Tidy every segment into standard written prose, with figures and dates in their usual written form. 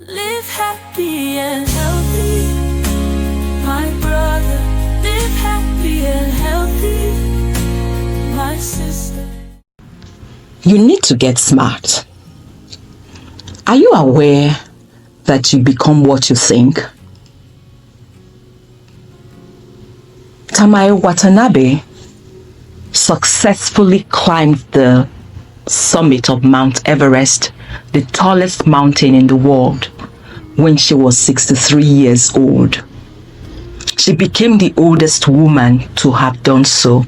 Live happy and healthy, my brother. Live happy and healthy, my sister. You need to get smart. Are you aware that you become what you think? Tamai Watanabe successfully climbed the summit of Mount Everest, the tallest mountain in the world, when she was 63 years old. She became the oldest woman to have done so.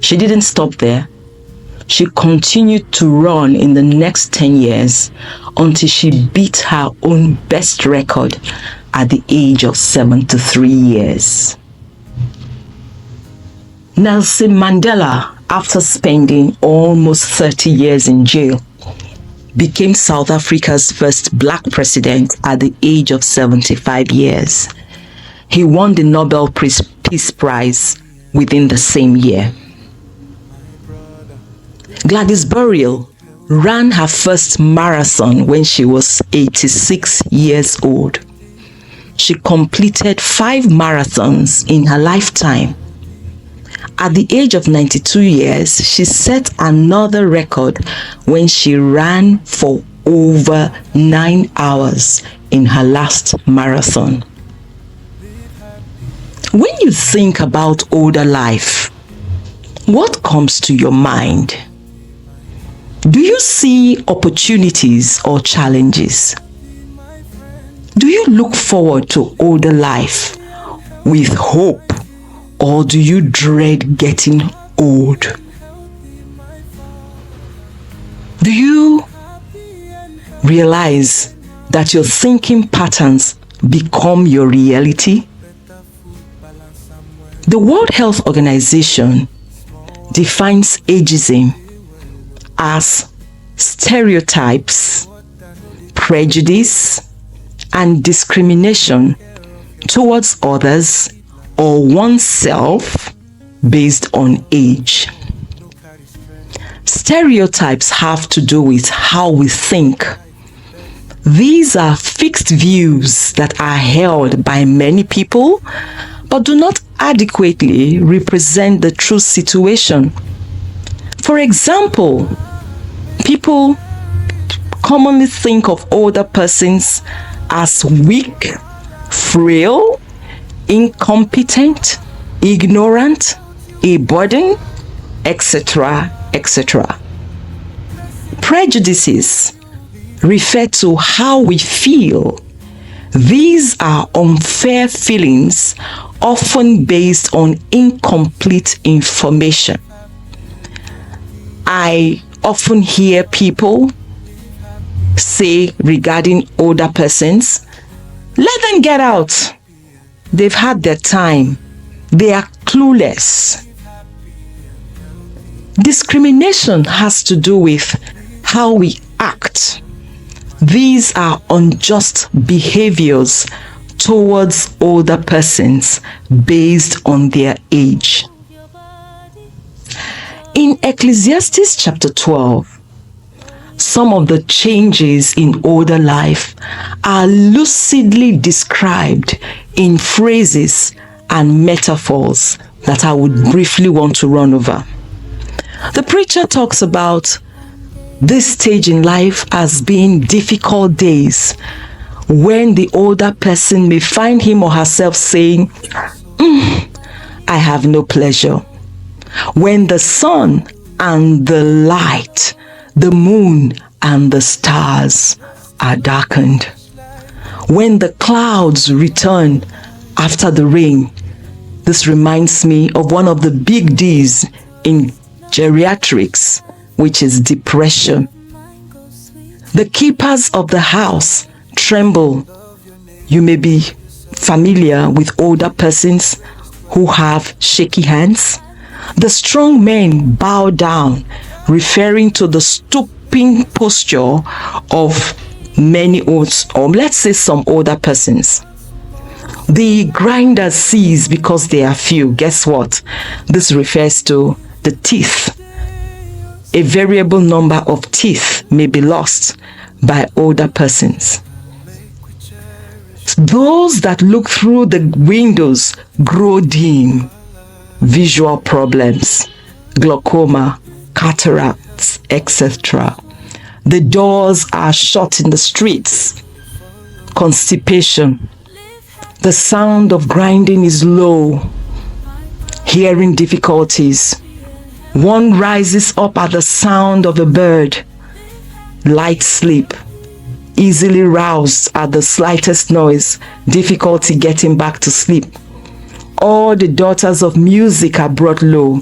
She didn't stop there. She continued to run in the next 10 years until she beat her own best record at the age of 73 years. Nelson Mandela, after spending almost 30 years in jail, became South Africa's first black president at the age of 75 years. He won the Nobel Peace Prize within the same year. Gladys Burial ran her first marathon when she was 86 years old. She completed 5 marathons in her lifetime. At the age of 92 years, she set another record when she ran for over 9 hours in her last marathon. When you think about older life, what comes to your mind? Do you see opportunities or challenges? Do you look forward to older life with hope, or do you dread getting old? Do you realize that your thinking patterns become your reality? The World Health Organization defines ageism as stereotypes, prejudice, and discrimination towards others or oneself based on age. Stereotypes have to do with how we think. These are fixed views that are held by many people but do not adequately represent the true situation. For example, people commonly think of older persons as weak, frail, incompetent, ignorant, a burden, etc., etc. Prejudices refer to how we feel. These are unfair feelings, often based on incomplete information. I often hear people say regarding older persons, let them get out. They've had their time. They are clueless. Discrimination has to do with how we act. These are unjust behaviors towards older persons based on their age. In Ecclesiastes chapter 12, some of the changes in older life are lucidly described in phrases and metaphors that I would briefly want to run over. The preacher talks about this stage in life as being difficult days when the older person may find him or herself saying, I have no pleasure. When the sun and the light, the moon and the stars are darkened. When the clouds return after the rain. This reminds me of one of the big D's in geriatrics, which is depression. The keepers of the house tremble. You may be familiar with older persons who have shaky hands. The strong men bow down, referring to the stooping posture of many old, or let's say some older persons. The grinders cease because they are few. Guess what? This refers to the teeth. A variable number of teeth may be lost by older persons. Those that look through the windows grow dim. Visual problems, glaucoma, cataracts, etc. The doors are shut in the streets. Constipation. The sound of grinding is low. Hearing difficulties. One rises up at the sound of a bird. Light sleep. Easily roused at the slightest noise. Difficulty getting back to sleep. All the daughters of music are brought low.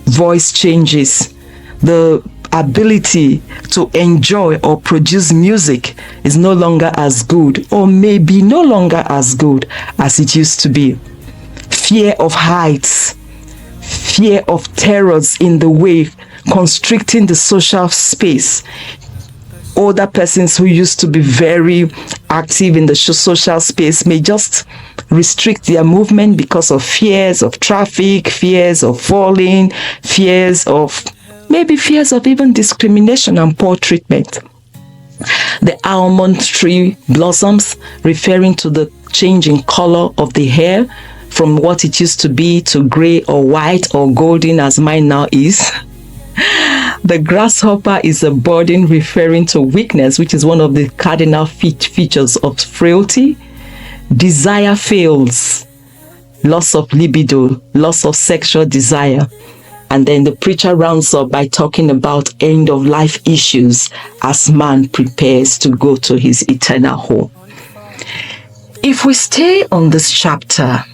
Voice changes. The ability to enjoy or produce music is no longer as good, or maybe no longer as good as it used to be. Fear of heights, fear of terrors in the way, constricting the social space. Older persons who used to be very active in the social space may just restrict their movement because of fears of traffic, fears of falling, fears of even discrimination and poor treatment. The almond tree blossoms, referring to the change in color of the hair from what it used to be to gray or white or golden as mine now is. The grasshopper is a burden, referring to weakness, which is one of the cardinal features of frailty. Desire fails, loss of libido, loss of sexual desire. And then the preacher rounds up by talking about end of life issues as man prepares to go to his eternal home. If we stay on this chapter,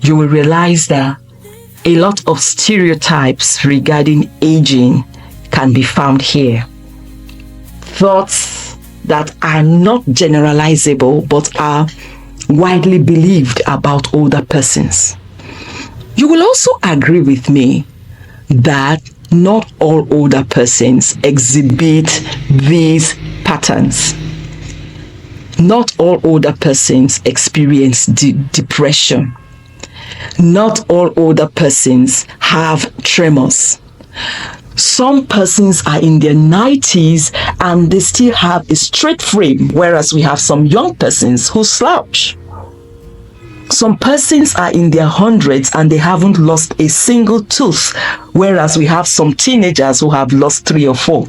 you will realize that a lot of stereotypes regarding aging can be found here. Thoughts that are not generalizable but are widely believed about older persons. You will also agree with me that not all older persons exhibit these patterns. Not all older persons experience depression. Not all older persons have tremors. Some persons are in their 90s and they still have a straight frame, whereas we have some young persons who slouch. Some persons are in their hundreds and they haven't lost a single tooth, whereas we have some teenagers who have lost 3 or 4.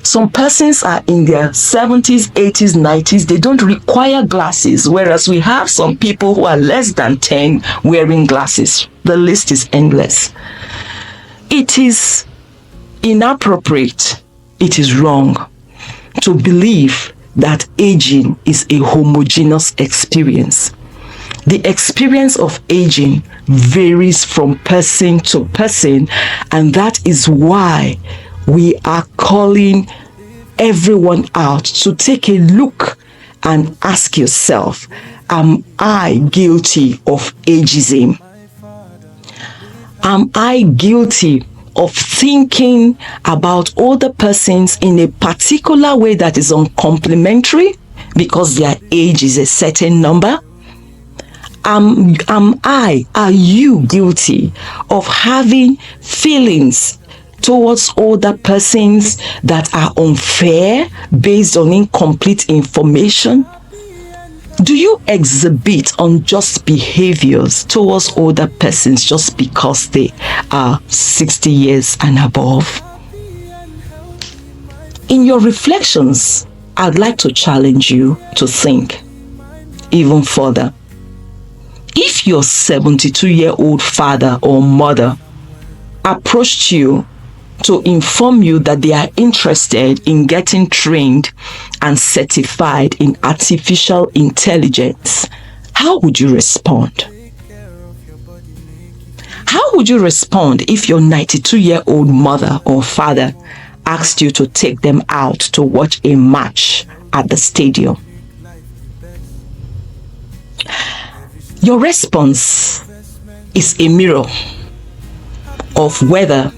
Some persons are in their 70s, 80s, 90s. They don't require glasses, whereas we have some people who are less than 10 wearing glasses. The list is endless. It is inappropriate, it is wrong to believe that aging is a homogeneous experience. The experience of aging varies from person to person, and that is why we are calling everyone out to take a look and ask yourself, am I guilty of ageism? Am I guilty of thinking about older persons in a particular way that is uncomplimentary because their age is a certain number? Are you guilty of having feelings towards older persons that are unfair based on incomplete information? Do you exhibit unjust behaviors towards older persons just because they are 60 years and above? In your reflections, I'd like to challenge you to think even further. If your 72-year-old father or mother approached you to inform you that they are interested in getting trained and certified in artificial intelligence, how would you respond? How would you respond if your 92-year-old mother or father asked you to take them out to watch a match at the stadium? Your response is a mirror of whether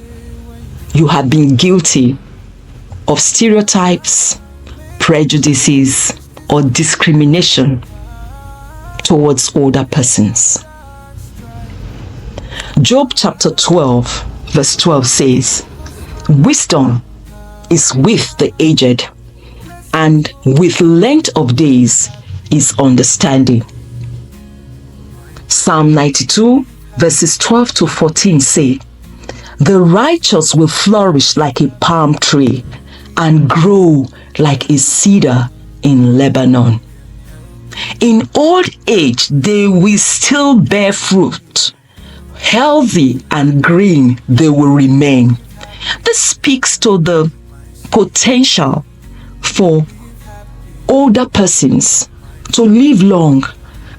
you have been guilty of stereotypes, prejudices, or discrimination towards older persons. Job chapter 12, verse 12 says, "Wisdom is with the aged, and with length of days is understanding. Psalm 92 verses 12 to 14 say, "The righteous will flourish like a palm tree and grow like a cedar in Lebanon. In old age, they will still bear fruit. Healthy and green they will remain." This speaks to the potential for older persons to live long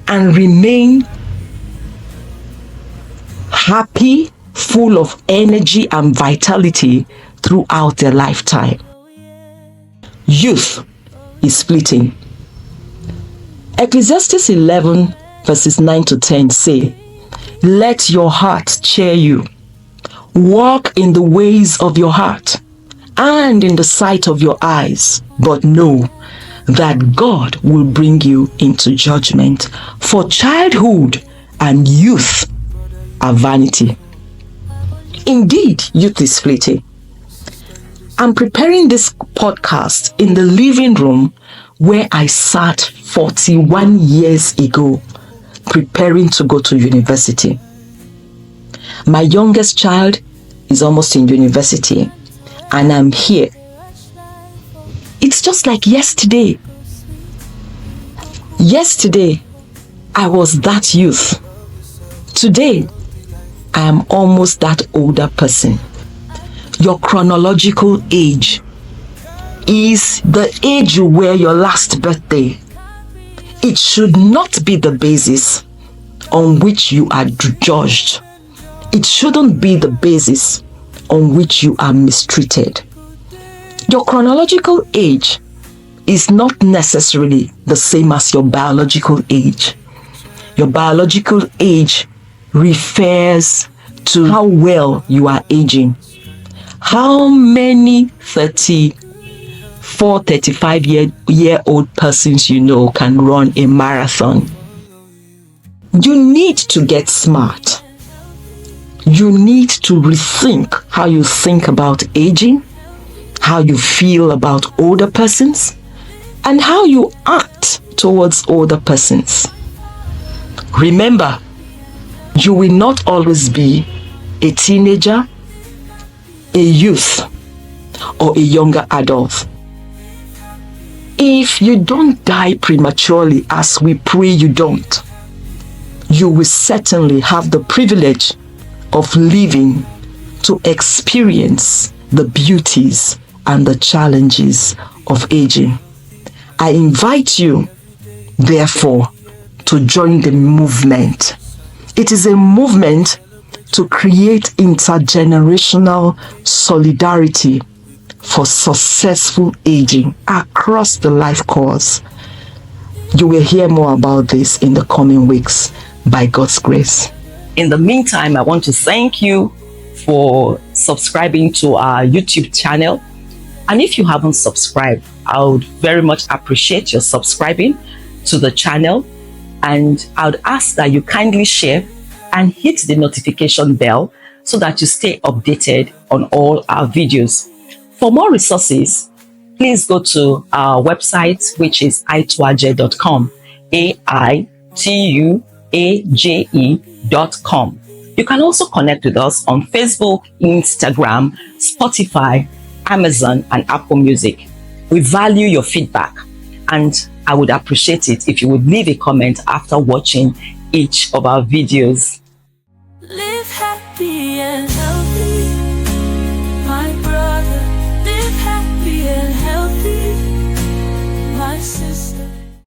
and remain happy, full of energy and vitality throughout their lifetime. Youth is fleeting. Ecclesiastes 11 verses 9 to 10 say, "Let your heart cheer you. Walk in the ways of your heart and in the sight of your eyes, but know that God will bring you into judgment. For childhood and youth are vanity." Indeed, youth is fleeting. I'm preparing this podcast in the living room where I sat 41 years ago, preparing to go to university. My youngest child is almost in university, and I'm here. It's just like yesterday. Yesterday, I was that youth. Today, I am almost that older person. Your chronological age is the age you wear your last birthday. It should not be the basis on which you are judged. It shouldn't be the basis on which you are mistreated. Your chronological age is not necessarily the same as your biological age. Your biological age refers to how well you are aging. How many 34, 35-year-old persons you know can run a marathon? You need to get smart. You need to rethink how you think about aging, how you feel about older persons, and how you act towards older persons. Remember, you will not always be a teenager, a youth, or a younger adult. If you don't die prematurely, as we pray you don't, you will certainly have the privilege of living to experience the beauties and the challenges of aging. I invite you, therefore, to join the movement. It is a movement to create intergenerational solidarity for successful aging across the life course. You will hear more about this in the coming weeks by God's grace. In the meantime, I want to thank you for subscribing to our YouTube channel. And if you haven't subscribed, I would very much appreciate your subscribing to the channel. And I would ask that you kindly share and hit the notification bell so that you stay updated on all our videos. For more resources, please go to our website, which is aituaje.com, aituaje.com. You can also connect with us on Facebook, Instagram, Spotify, Amazon, and Apple Music. We value your feedback, and I would appreciate it if you would leave a comment after watching each of our videos. Live happy and healthy, my brother. Live happy and healthy, my sister.